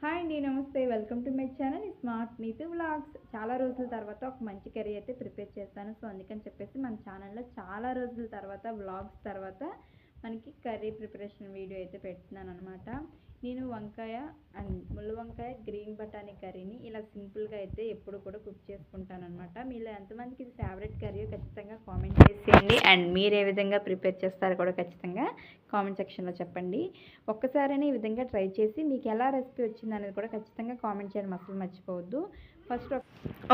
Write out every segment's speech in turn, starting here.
Hi అండి. నమస్తే. Welcome to my channel smart Neetu vlogs. చాలా రోజుల తర్వాత ఒక మంచి కర్రీ అయితే ప్రిపేర్ చేస్తాను. సో, అందుకని చెప్పేసి మన ఛానల్‌లో చాలా రోజుల తర్వాత వ్లాగ్స్ తర్వాత మనకి కర్రీ ప్రిపరేషన్ వీడియో అయితే పెడుతున్నాననమాట. నేను వంకాయ అండ్ ముళ్ళ వంకాయ, గ్రీన్ బటానీ కర్రీని ఇలా సింపుల్‌గా అయితే ఎప్పుడు కూడా కుక్ చేసుకుంటాననమాట. మీలో ఎంతమందికి ఇది ఫేవరెట్ కర్రీయో ఖచ్చితంగా కామెంట్ చేసేయండి. అండ్ మీరు ఏ విధంగా ప్రిపేర్ చేస్తారో కూడా ఖచ్చితంగా కామెంట్ సెక్షన్‌లో చెప్పండి. ఒక్కసారైనా ఈ విధంగా ట్రై చేసి మీకు ఎలా రెసిపీ వచ్చిందనేది కూడా ఖచ్చితంగా కామెంట్ చేయడం అసలు మర్చిపోవద్దు. ఫస్ట్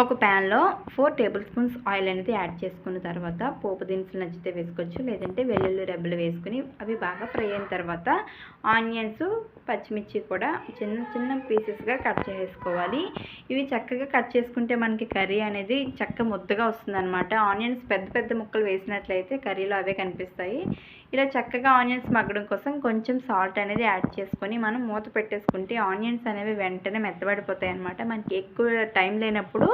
ఒక ప్యాన్లో 4 టేబుల్ స్పూన్స్ ఆయిల్ అనేది యాడ్ చేసుకున్న తర్వాత పోపు దినుసులు నచ్చితే వేసుకోవచ్చు, లేదంటే వెల్లుల్లి రెబ్బలు వేసుకుని అవి బాగా ఫ్రై అయిన తర్వాత ఆనియన్స్, పచ్చిమిర్చి కూడా చిన్న చిన్న పీసెస్గా కట్ చేసుకోవాలి. ఇవి చక్కగా కట్ చేసుకుంటే మనకి కర్రీ అనేది ముద్దగా వస్తుందన్నమాట. ఆనియన్స్ పెద్ద పెద్ద ముక్కలు వేసినట్లయితే కర్రీలో అవే కనిపిస్తాయి. ఇలా చక్కగా ఆనియన్స్ మగ్గడం కోసం కొంచెం సాల్ట్ అనేది యాడ్ చేసుకొని మనం మూత పెట్టేసుకుంటే ఆనియన్స్ అనేవి వెంటనే మెత్తబడిపోతాయి అన్నమాట. మనకి ఎక్కువ టైం లేనప్పుడు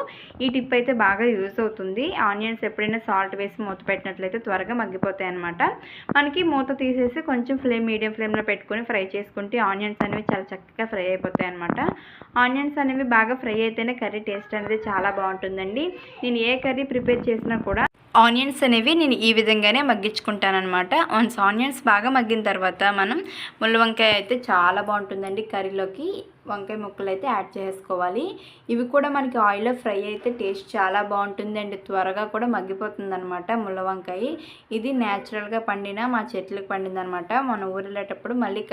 ఈ టిప్ అయితే బాగా యూజ్ అవుతుంది. ఆనియన్స్ ఎప్పుడైనా సాల్ట్ వేసి మూత పెట్టినట్లయితే త్వరగా మగ్గిపోతాయి అన్నమాట. మనకి మూత తీసేసి కొంచెం మీడియం ఫ్లేమ్లో పెట్టుకొని ఫ్రై చేసుకుంటే ఆనియన్స్ అనేవి చాలా చక్కగా ఫ్రై అయిపోతాయి అన్నమాట. ఆనియన్స్ అనేవి బాగా ఫ్రై అయితేనే కర్రీ టేస్ట్ అనేది చాలా బాగుంటుందండి. నేను ఏ కర్రీ ప్రిపేర్ చేసినా కూడా ఆనియన్స్ అనేవి నేను ఈ విధంగానే మగ్గించుకుంటానమాట. వన్స్ ఆనియన్స్ బాగా మగ్గిన తర్వాత మనం ముళ్ళ వంకాయ అయితే చాలా బాగుంటుందండి కర్రీలోకి. వంకాయ ముక్కలు అయితే యాడ్ చేసుకోవాలి. ఇవి కూడా మనకి ఆయిల్లో ఫ్రై అయితే టేస్ట్ చాలా బాగుంటుందండి. త్వరగా కూడా మగ్గిపోతుంది అనమాట ముళ్ళ వంకాయ. ఇది న్యాచురల్గా పండిన మా చెట్లకు పండిందనమాట. మనం ఊరెళ్ళేటప్పుడు మళ్ళీ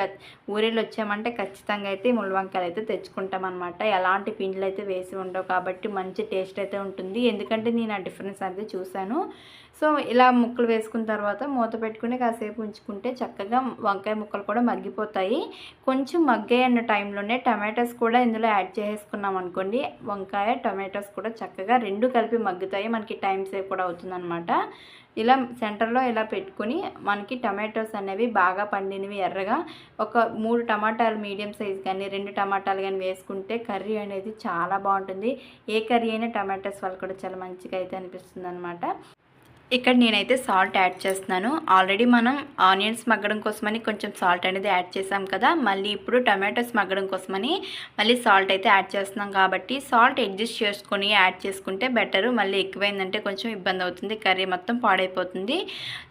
ఊరెళ్ళి వచ్చామంటే ఖచ్చితంగా అయితే ముళ్ళ వంకాయలు అయితే తెచ్చుకుంటాం అనమాట. ఎలాంటి పిండిలు అయితే వేసి ఉండవు కాబట్టి మంచి టేస్ట్ అయితే ఉంటుంది. ఎందుకంటే నేను ఆ డిఫరెన్స్ అనేది చూశాను. సో ఇలా ముక్కలు వేసుకున్న తర్వాత మూత పెట్టుకుని కాసేపు ఉంచుకుంటే చక్కగా వంకాయ ముక్కలు కూడా మగ్గిపోతాయి. కొంచెం మగ్గాయి అన్న టైంలోనే టమాటోస్ కూడా ఇందులో యాడ్ చేసుకున్నాం అనుకోండి, వంకాయ టమాటోస్ కూడా చక్కగా రెండు కలిపి మగ్గుతాయి. మనకి టైం సేవ్ కూడా అవుతుందన్నమాట. ఇలా సెంటర్లో ఇలా పెట్టుకుని మనకి టమాటోస్ అనేవి బాగా పండినవి ఎర్రగా ఒక 3 టమాటాలు మీడియం సైజ్ కానీ 2 టమాటాలు కానీ వేసుకుంటే కర్రీ అనేది చాలా బాగుంటుంది. ఏ కర్రీ అయినా టమాటోస్ వల్ల కూడా చాలా మంచిగా అయితే అనిపిస్తుంది అనమాట. ఇక్కడ నేనైతే సాల్ట్ యాడ్ చేస్తున్నాను. ఆల్రెడీ మనం ఆనియన్స్ మగ్గడం కోసమని కొంచెం సాల్ట్ అనేది యాడ్ చేసాం కదా, మళ్ళీ ఇప్పుడు టమాటోస్ మగ్గడం కోసమని మళ్ళీ సాల్ట్ అయితే యాడ్ చేస్తున్నాం కాబట్టి సాల్ట్ అడ్జస్ట్ చేసుకొని యాడ్ చేసుకుంటే బెటరు. మళ్ళీ ఎక్కువైందంటే కొంచెం ఇబ్బంది అవుతుంది, కర్రీ మొత్తం పాడైపోతుంది.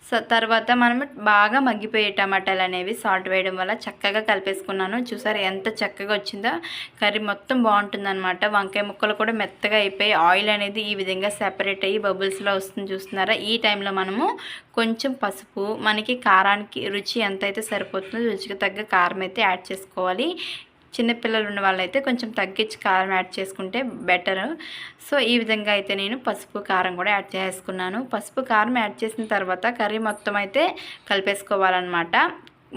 సో తర్వాత మనం బాగా మగ్గిపోయే టమాటాలు అనేవి సాల్ట్ వేయడం వల్ల చక్కగా కలిపేసుకున్నాను. చూసారు ఎంత చక్కగా వచ్చిందో, కర్రీ మొత్తం బాగుంటుందన్నమాట. వంకాయ ముక్కలు కూడా మెత్తగా అయిపోయి ఆయిల్ అనేది ఈ విధంగా సెపరేట్ అయ్యి బబుల్స్లో వస్తుంది చూస్తున్నారా. ఈ టైంలో మనము కొంచెం పసుపు, మనకి కారానికి రుచి ఎంత అయితే సరిపోతుందో రుచికి తగ్గ కారం అయితే యాడ్ చేసుకోవాలి. చిన్నపిల్లలు ఉన్న వాళ్ళైతే కొంచెం తగ్గించి కారం యాడ్ చేసుకుంటే బెటర్. సో ఈ విధంగా అయితే నేను పసుపు కారం కూడా యాడ్ చేసుకున్నాను. పసుపు కారం యాడ్ చేసిన తర్వాత కర్రీ మొత్తం అయితే కలిపేసుకోవాలన్నమాట.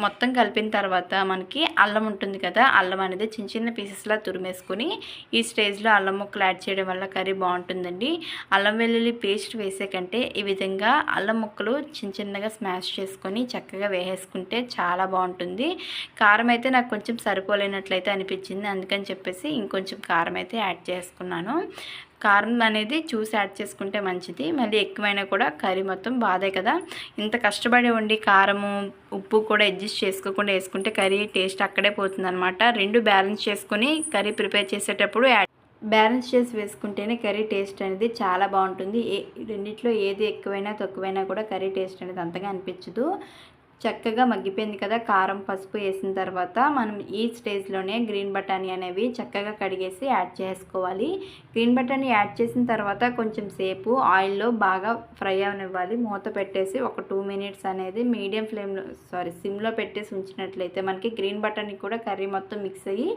మొత్తం కలిపిన తర్వాత మనకి అల్లం ఉంటుంది కదా, అల్లం అనేది చిన్న చిన్న పీసెస్లా తురిమేసుకొని ఈ స్టేజ్లో అల్లం ముక్కలు యాడ్ చేయడం వల్ల కర్రీ బాగుంటుందండి. అల్లం వెల్లుల్లి పేస్ట్ వేసే కంటే ఈ విధంగా అల్లం ముక్కలు చిన్న చిన్నగా స్మాష్ చేసుకొని చక్కగా వేసేసుకుంటే చాలా బాగుంటుంది. కారం అయితే నాకు కొంచెం సరిపోలేనట్లయితే అనిపించింది, అందుకని చెప్పేసి ఇంకొంచెం కారం అయితే యాడ్ చేసుకున్నాను. కారం అనేది చూసి యాడ్ చేసుకుంటే మంచిది. మళ్ళీ ఎక్కువైనా కూడా కర్రీ మొత్తం బాధే కదా. ఇంత కష్టపడి ఉండి కారము ఉప్పు కూడా అడ్జస్ట్ చేసుకోకుండా వేసుకుంటే కర్రీ టేస్ట్ అక్కడే పోతుందన్నమాట. రెండు బ్యాలెన్స్ చేసుకొని కర్రీ ప్రిపేర్ చేసేటప్పుడు బ్యాలెన్స్ చేసి వేసుకుంటేనే కర్రీ టేస్ట్ అనేది చాలా బాగుంటుంది. రెండిట్లో ఏది ఎక్కువైనా తక్కువైనా కూడా కర్రీ టేస్ట్ అనేది అంతగా అనిపించదు. చక్కగా మగ్గిపోయింది కదా. కారం పసుపు వేసిన తర్వాత మనం ఈ స్టేజ్లోనే గ్రీన్ బటానీ అనేవి చక్కగా కడిగేసి యాడ్ చేసుకోవాలి. గ్రీన్ బటానీ యాడ్ చేసిన తర్వాత కొంచెం సేపు ఆయిల్లో బాగా ఫ్రై అవనివ్వాలి. మూత పెట్టేసి ఒక 2 మినిట్స్ అనేది సిమ్లో పెట్టేసి ఉంచినట్లయితే మనకి గ్రీన్ బటానీ కూడా కర్రీ మొత్తం మిక్స్ అయ్యి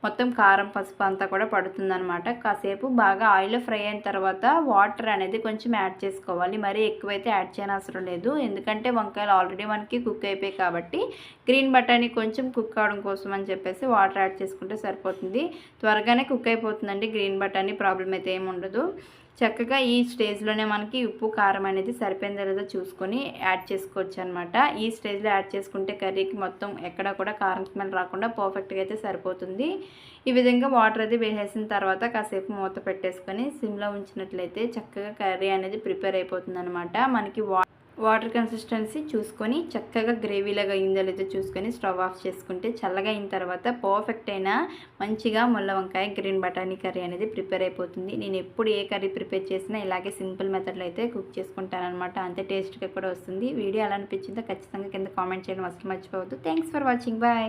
మొత్తం కారం పసుపు అంతా కూడా పడుతుందన్నమాట. కాసేపు బాగా ఆయిల్లో ఫ్రై అయిన తర్వాత వాటర్ అనేది కొంచెం యాడ్ చేసుకోవాలి. మరీ ఎక్కువైతే యాడ్ చేయనవసరం లేదు, ఎందుకంటే వంకాయలు ఆల్రెడీ మనకి కుక్ అయిపోయాయి కాబట్టి గ్రీన్ బటానీ కొంచెం కుక్ అవడం కోసం అని చెప్పేసి వాటర్ యాడ్ చేసుకుంటే సరిపోతుంది. త్వరగానే కుక్ అయిపోతుందండి గ్రీన్ బటానీ, ప్రాబ్లం అయితే ఏమి ఉండదు. చక్కగా ఈ స్టేజ్లోనే మనకి ఉప్పు కారం అనేది సరిపోయిందో లేదో చూసుకొని యాడ్ చేసుకోవచ్చు అనమాట. ఈ స్టేజ్లో యాడ్ చేసుకుంటే కర్రీకి మొత్తం ఎక్కడ కూడా కారం స్మెల్ రాకుండా పర్ఫెక్ట్గా అయితే సరిపోతుంది. ఈ విధంగా వాటర్ అది వేసేసిన తర్వాత కాసేపు మూత పెట్టేసుకొని సిమ్లో ఉంచినట్లయితే చక్కగా కర్రీ అనేది ప్రిపేర్ అయిపోతుంది అనమాట. మనకి వాటర్ కన్సిస్టెన్సీ చూసుకొని చక్కగా గ్రేవీలాగా అయిందో లేదో చూసుకొని స్టవ్ ఆఫ్ చేసుకుంటే చల్లగా అయిన తర్వాత పర్ఫెక్ట్ అయిన మంచిగా ముల్ల వంకాయ గ్రీన్ బఠానీ కర్రీ అనేది ప్రిపేర్ అయిపోతుంది. నేను ఎప్పుడు ఏ కర్రీ ప్రిపేర్ చేసినా ఇలాగే సింపుల్ మెథడ్లో అయితే కుక్ చేసుకుంటాను అనమాట. అంతే టేస్ట్గా కూడా వస్తుంది. వీడియో ఎలా అనిపించిందో ఖచ్చితంగా కింద కామెంట్ చేయడం అసలు మర్చిపోవద్దు. Thanks for watching. బాయ్.